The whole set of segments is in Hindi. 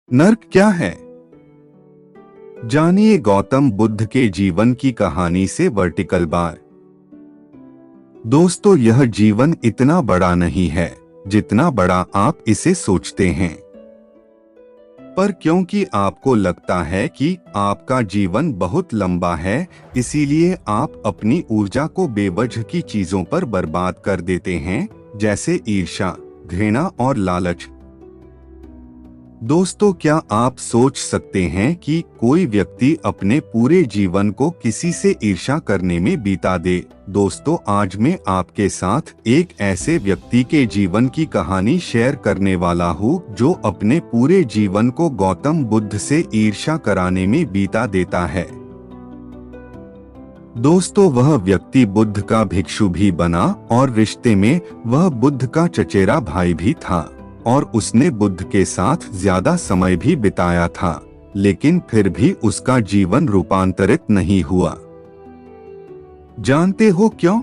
नर्क क्या है? जानिए गौतम बुद्ध के जीवन की कहानी से वर्टिकल बार। दोस्तों, यह जीवन इतना बड़ा नहीं है जितना बड़ा आप इसे सोचते हैं। पर क्योंकि आपको लगता है कि आपका जीवन बहुत लंबा है, इसीलिए आप अपनी ऊर्जा को बेवजह की चीजों पर बर्बाद कर देते हैं, जैसे ईर्ष्या, घृणा और लालच। दोस्तों, क्या आप सोच सकते हैं कि कोई व्यक्ति अपने पूरे जीवन को किसी से ईर्ष्या करने में बिता दे? दोस्तों, आज मैं आपके साथ एक ऐसे व्यक्ति के जीवन की कहानी शेयर करने वाला हूँ जो अपने पूरे जीवन को गौतम बुद्ध से ईर्ष्या कराने में बिता देता है। दोस्तों, वह व्यक्ति बुद्ध का भिक्षु भी बना और रिश्ते में वह बुद्ध का चचेरा भाई भी था और उसने बुद्ध के साथ ज्यादा समय भी बिताया था, लेकिन फिर भी उसका जीवन रूपांतरित नहीं हुआ। जानते हो क्यों?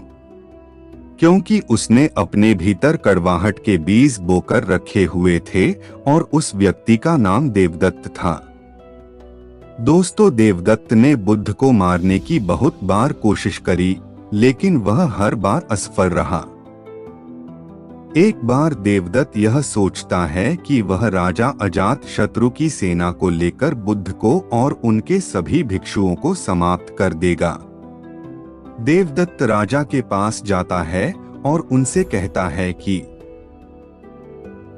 क्योंकि उसने अपने भीतर कड़वाहट के बीज बोकर रखे हुए थे और उस व्यक्ति का नाम देवदत्त था। दोस्तों, देवदत्त ने बुद्ध को मारने की बहुत बार कोशिश करी, लेकिन वह हर बार असफल रहा। एक बार देवदत्त यह सोचता है कि वह राजा अजात शत्रु की सेना को लेकर बुद्ध को और उनके सभी भिक्षुओं को समाप्त कर देगा। देवदत्त राजा के पास जाता है और उनसे कहता है कि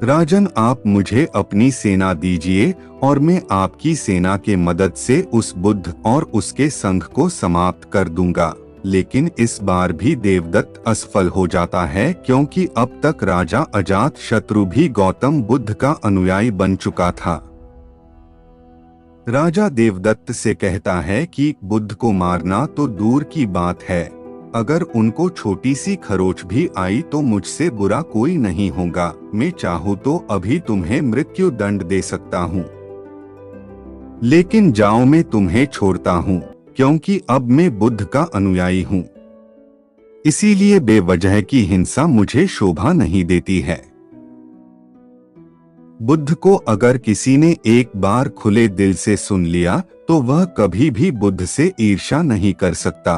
राजन, आप मुझे अपनी सेना दीजिए और मैं आपकी सेना के मदद से उस बुद्ध और उसके संघ को समाप्त कर दूंगा। लेकिन इस बार भी देवदत्त असफल हो जाता है, क्योंकि अब तक राजा अजात शत्रु भी गौतम बुद्ध का अनुयायी बन चुका था। राजा देवदत्त से कहता है कि बुद्ध को मारना तो दूर की बात है, अगर उनको छोटी सी खरोच भी आई तो मुझसे बुरा कोई नहीं होगा। मैं चाहूँ तो अभी तुम्हें मृत्यु दंड दे सकता हूँ, लेकिन जाओ, मैं तुम्हें छोड़ता हूँ, क्योंकि अब मैं बुद्ध का अनुयायी हूँ। इसीलिए बेवजह की हिंसा मुझे शोभा नहीं देती है। बुद्ध को अगर किसी ने एक बार खुले दिल से सुन लिया तो वह कभी भी बुद्ध से ईर्ष्या नहीं कर सकता।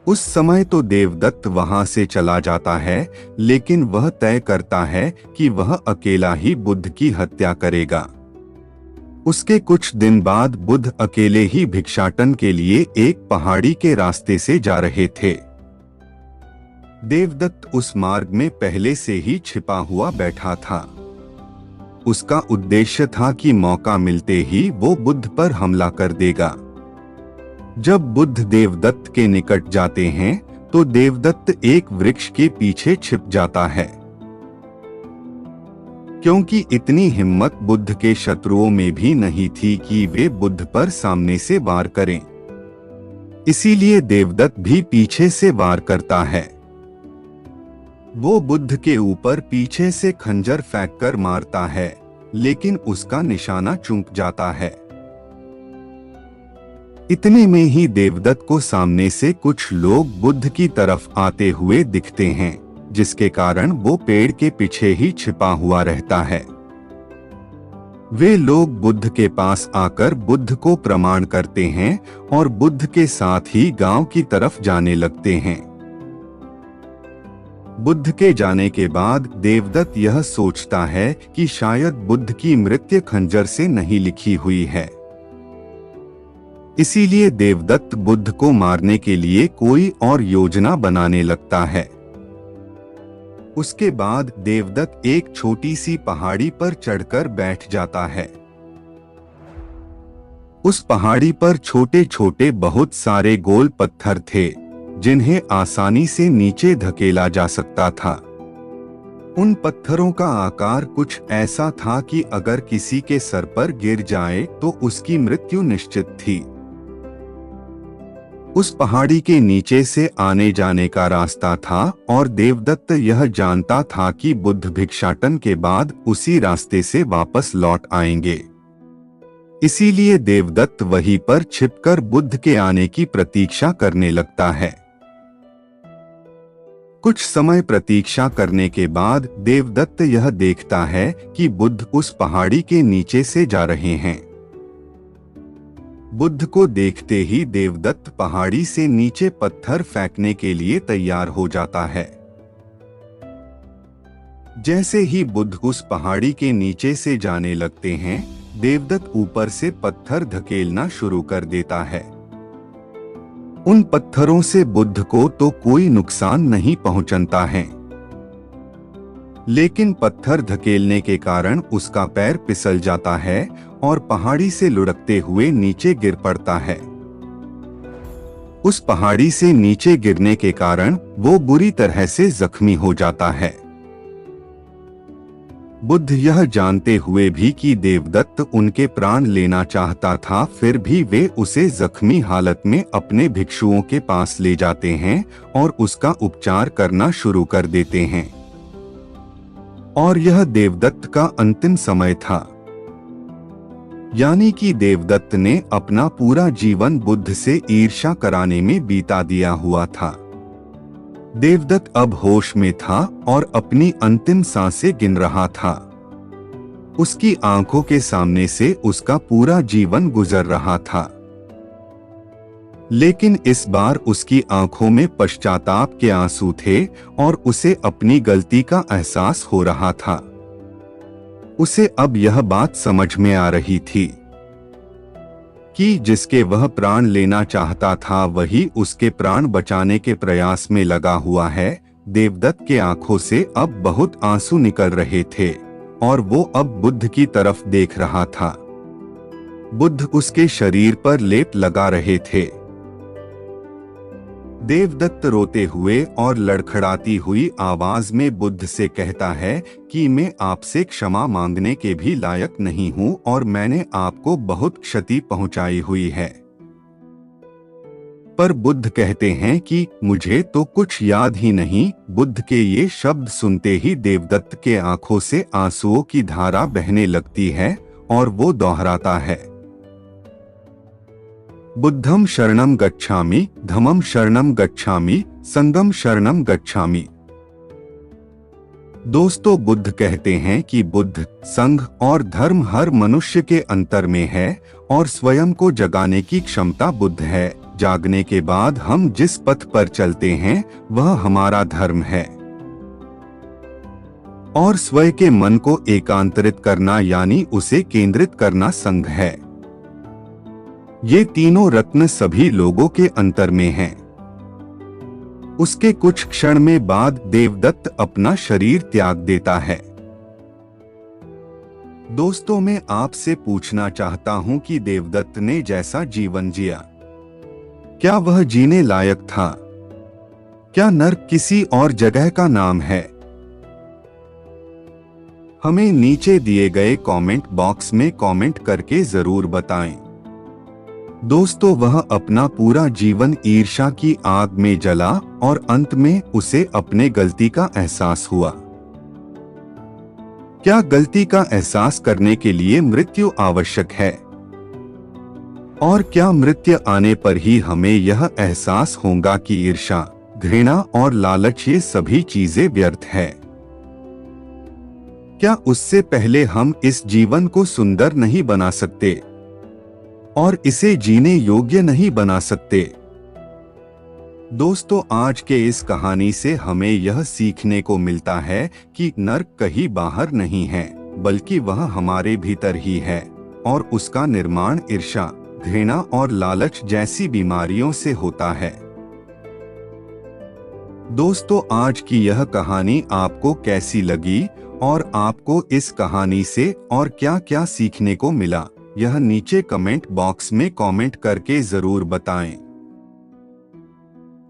उस समय तो देवदत्त वहां से चला जाता है, लेकिन वह तय करता है कि वह अकेला ही बुद्ध की हत्या करेगा। उसके कुछ दिन बाद बुद्ध अकेले ही भिक्षाटन के लिए एक पहाड़ी के रास्ते से जा रहे थे। देवदत्त उस मार्ग में पहले से ही छिपा हुआ बैठा था। उसका उद्देश्य था कि मौका मिलते ही वो बुद्ध पर हमला कर देगा। जब बुद्ध देवदत्त के निकट जाते हैं तो देवदत्त एक वृक्ष के पीछे छिप जाता है, क्योंकि इतनी हिम्मत बुद्ध के शत्रुओं में भी नहीं थी कि वे बुद्ध पर सामने से वार करें। इसीलिए देवदत्त भी पीछे से वार करता है। वो बुद्ध के ऊपर पीछे से खंजर फेंककर मारता है, लेकिन उसका निशाना चूक जाता है। इतने में ही देवदत्त को सामने से कुछ लोग बुद्ध की तरफ आते हुए दिखते हैं, जिसके कारण वो पेड़ के पीछे ही छिपा हुआ रहता है। वे लोग बुद्ध के पास आकर बुद्ध को प्रणाम करते हैं और बुद्ध के साथ ही गांव की तरफ जाने लगते हैं। बुद्ध के जाने के बाद देवदत्त यह सोचता है कि शायद बुद्ध की मृत्यु खंजर से नहीं लिखी हुई है। इसीलिए देवदत्त बुद्ध को मारने के लिए कोई और योजना बनाने लगता है। उसके बाद देवदत्त एक छोटी सी पहाड़ी पर चढ़कर बैठ जाता है। उस पहाड़ी पर छोटे छोटे बहुत सारे गोल पत्थर थे, जिन्हें आसानी से नीचे धकेला जा सकता था। उन पत्थरों का आकार कुछ ऐसा था कि अगर किसी के सर पर गिर जाए तो उसकी मृत्यु निश्चित थी। उस पहाड़ी के नीचे से आने जाने का रास्ता था और देवदत्त यह जानता था कि बुद्ध भिक्षाटन के बाद उसी रास्ते से वापस लौट आएंगे। इसीलिए देवदत्त वहीं पर छिपकर बुद्ध के आने की प्रतीक्षा करने लगता है। कुछ समय प्रतीक्षा करने के बाद देवदत्त यह देखता है कि बुद्ध उस पहाड़ी के नीचे से जा रहे हैं। बुद्ध को देखते ही देवदत्त पहाड़ी से नीचे पत्थर फेंकने के लिए तैयार हो जाता है। जैसे ही बुद्ध उस पहाड़ी के नीचे से जाने लगते हैं, देवदत्त ऊपर से पत्थर धकेलना शुरू कर देता है। उन पत्थरों से बुद्ध को तो कोई नुकसान नहीं पहुंचता है, लेकिन पत्थर धकेलने के कारण उसका पैर फिसल जाता है और पहाड़ी से लुढ़कते हुए नीचे गिर पड़ता है। उस पहाड़ी से नीचे गिरने के कारण वो बुरी तरह से जख्मी हो जाता है। बुद्ध यह जानते हुए भी कि देवदत्त उनके प्राण लेना चाहता था, फिर भी वे उसे जख्मी हालत में अपने भिक्षुओं के पास ले जाते हैं और उसका उपचार करना शुरू कर देते हैं। और यह देवदत्त का अंतिम समय था, यानी कि देवदत्त ने अपना पूरा जीवन बुद्ध से ईर्ष्या कराने में बीता दिया हुआ था। देवदत्त अब होश में था और अपनी अंतिम सांसें गिन रहा था। उसकी आंखों के सामने से उसका पूरा जीवन गुजर रहा था, लेकिन इस बार उसकी आंखों में पश्चाताप के आंसू थे और उसे अपनी गलती का एहसास हो रहा था। उसे अब यह बात समझ में आ रही थी कि जिसके वह प्राण लेना चाहता था वही उसके प्राण बचाने के प्रयास में लगा हुआ है। देवदत्त के आंखों से अब बहुत आंसू निकल रहे थे और वो अब बुद्ध की तरफ देख रहा था। बुद्ध उसके शरीर पर लेप लगा रहे थे। देवदत्त रोते हुए और लड़खड़ाती हुई आवाज में बुद्ध से कहता है कि मैं आपसे क्षमा मांगने के भी लायक नहीं हूं और मैंने आपको बहुत क्षति पहुंचाई हुई है। पर बुद्ध कहते हैं कि मुझे तो कुछ याद ही नहीं। बुद्ध के ये शब्द सुनते ही देवदत्त के आंखों से आंसुओं की धारा बहने लगती है और वो दोहराता है, बुद्धं शरणं गच्छामि, धम्मं शरणं गच्छामि, संघं शरणं गच्छामि। दोस्तों, बुद्ध कहते हैं कि बुद्ध, संघ और धर्म हर मनुष्य के अंतर में है और स्वयं को जगाने की क्षमता बुद्ध है। जागने के बाद हम जिस पथ पर चलते हैं वह हमारा धर्म है और स्वयं के मन को एकांतरित करना यानी उसे केंद्रित करना संघ है। ये तीनों रत्न सभी लोगों के अंतर में हैं। उसके कुछ क्षण में बाद देवदत्त अपना शरीर त्याग देता है। दोस्तों, मैं आपसे पूछना चाहता हूं कि देवदत्त ने जैसा जीवन जिया, क्या वह जीने लायक था? क्या नर्क किसी और जगह का नाम है? हमें नीचे दिए गए कमेंट बॉक्स में कमेंट करके जरूर बताएं। दोस्तों, वह अपना पूरा जीवन ईर्ष्या की आग में जला और अंत में उसे अपने गलती का एहसास हुआ। क्या गलती का एहसास करने के लिए मृत्यु आवश्यक है? और क्या मृत्यु आने पर ही हमें यह एहसास होगा कि ईर्ष्या, घृणा और लालच ये सभी चीजें व्यर्थ है? क्या उससे पहले हम इस जीवन को सुंदर नहीं बना सकते और इसे जीने योग्य नहीं बना सकते? दोस्तों, आज के इस कहानी से हमें यह सीखने को मिलता है कि नर्क कहीं बाहर नहीं है, बल्कि वह हमारे भीतर ही है और उसका निर्माण ईर्ष्या, घृणा और लालच जैसी बीमारियों से होता है। दोस्तों, आज की यह कहानी आपको कैसी लगी और आपको इस कहानी से और क्या क्या सीखने को मिला, यह नीचे कमेंट बॉक्स में कमेंट करके जरूर बताएं।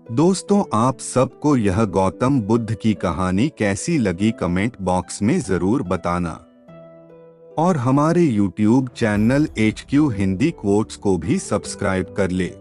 दोस्तों, आप सबको यह गौतम बुद्ध की कहानी कैसी लगी कमेंट बॉक्स में जरूर बताना और हमारे YouTube channel HQ Hindi quotes को भी सब्सक्राइब कर ले।